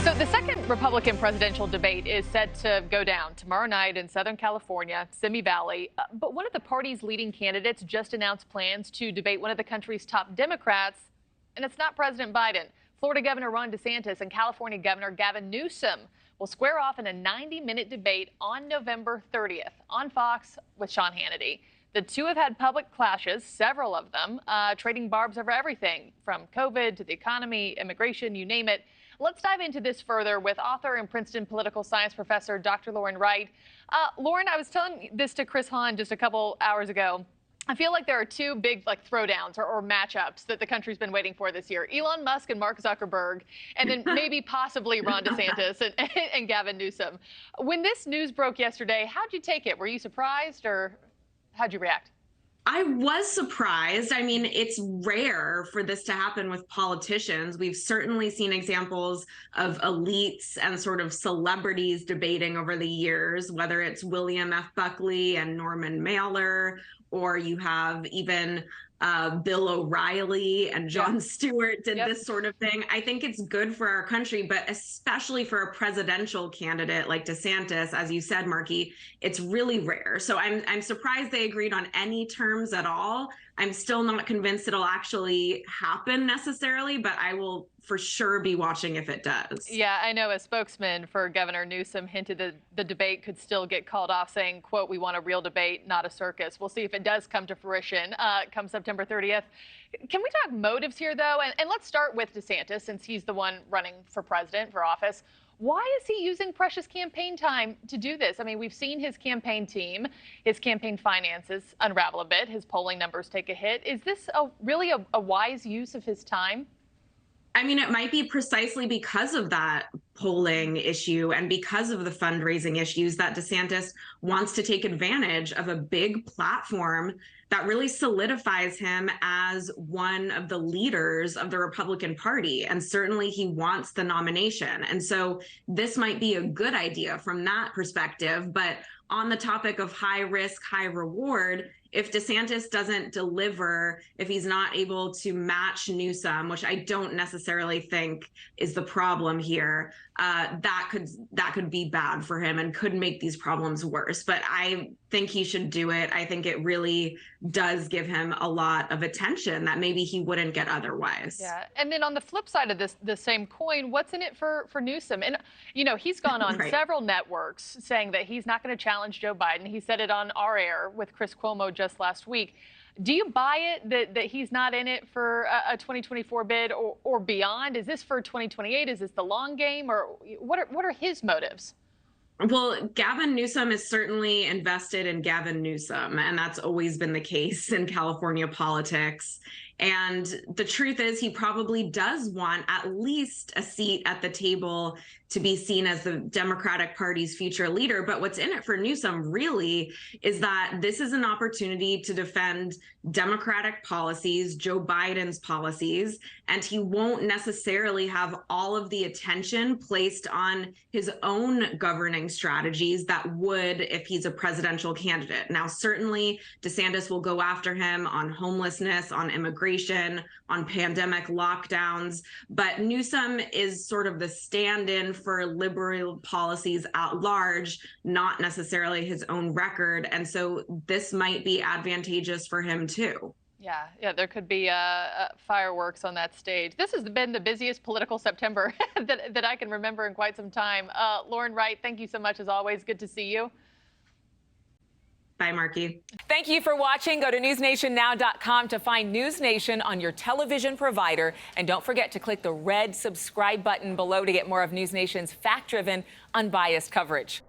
So the second Republican presidential debate is set to go down tomorrow night in Southern California, Simi Valley. But one of the party's leading candidates just announced plans to debate one of the country's top Democrats, and it's not President Biden. Florida Governor Ron DeSantis and California Governor Gavin Newsom will square off in a 90-minute debate on November 30th on Fox with Sean Hannity. The two have had public clashes, several of them, trading barbs over everything from COVID to the economy, immigration, you name it. Let's dive into this further with author and Princeton political science professor Dr. Wright. Lauren, I was telling this to Chris Hahn just a couple hours ago. I feel like there are two big throwdowns or matchups that the country's been waiting for this year. Elon Musk and Mark Zuckerberg, and then maybe possibly Ron DeSantis and Gavin Newsom. When this news broke yesterday, how'd you take it? Were you surprised, or how'd you react? I was surprised. I mean, it's rare for this to happen with politicians. We've certainly seen examples of elites and sort of celebrities debating over the years, whether it's William F. Buckley and Norman Mailer, or you have even Bill O'Reilly and Jon Stewart did this sort of thing. I think it's good for our country, but especially for a presidential candidate like DeSantis, as you said, Marky, it's really rare. So I'm surprised they agreed on any terms at all. I'm still not convinced it'll actually happen necessarily, but I will for sure be watching if it does. Yeah, I know a spokesman for Governor Newsom hinted that the debate could still get called off, saying, quote, "We want a real debate, not a circus." We'll see if it does come to fruition come September 30th. Can we talk motives here, though? And let's start with DeSantis, since he's the one running for president, for office. Why is he using precious campaign time to do this? I mean, we've seen his campaign team, his campaign finances unravel a bit, his polling numbers take a hit. Is this really a wise use of his time? I mean, it might be precisely because of that polling issue and because of the fundraising issues that DeSantis wants to take advantage of a big platform that really solidifies him as one of the leaders of the Republican Party. And certainly he wants the nomination. And so this might be a good idea from that perspective. But on the topic of high risk, high reward, if DeSantis doesn't deliver, if he's not able to match Newsom, which I don't necessarily think is the problem here, that could be bad for him and could make these problems worse. But I think he should do it. I think it really does give him a lot of attention that maybe he wouldn't get otherwise. Yeah. And then on the flip side of the same coin, what's in it for Newsom? And, you know, he's gone on several networks saying that he's not going to challenge Joe Biden. He said it on our air with Chris Cuomo just last week. Do you buy it that he's not in it for a 2024 bid or beyond? Is this for 2028? Is this the long game, or what are his motives? Well, Gavin Newsom is certainly invested in Gavin Newsom, and that's always been the case in California politics. And the truth is, he probably does want at least a seat at the table to be seen as the Democratic Party's future leader. But what's in it for Newsom really is that this is an opportunity to defend Democratic policies, Joe Biden's policies, and he won't necessarily have all of the attention placed on his own governing strategies that would if he's a presidential candidate. Now, certainly DeSantis will go after him on homelessness, on immigration, on pandemic lockdowns, but Newsom is sort of the stand-in for liberal policies at large, not necessarily his own record. And so this might be advantageous for him too. Yeah, there could be fireworks on that stage. This has been the busiest political September that I can remember in quite some time. Lauren Wright, thank you so much as always. Good to see you. Bye, Marky. Thank you for watching. Go to newsnationnow.com to find NewsNation on your television provider. And don't forget to click the red subscribe button below to get more of NewsNation's fact-driven, unbiased coverage.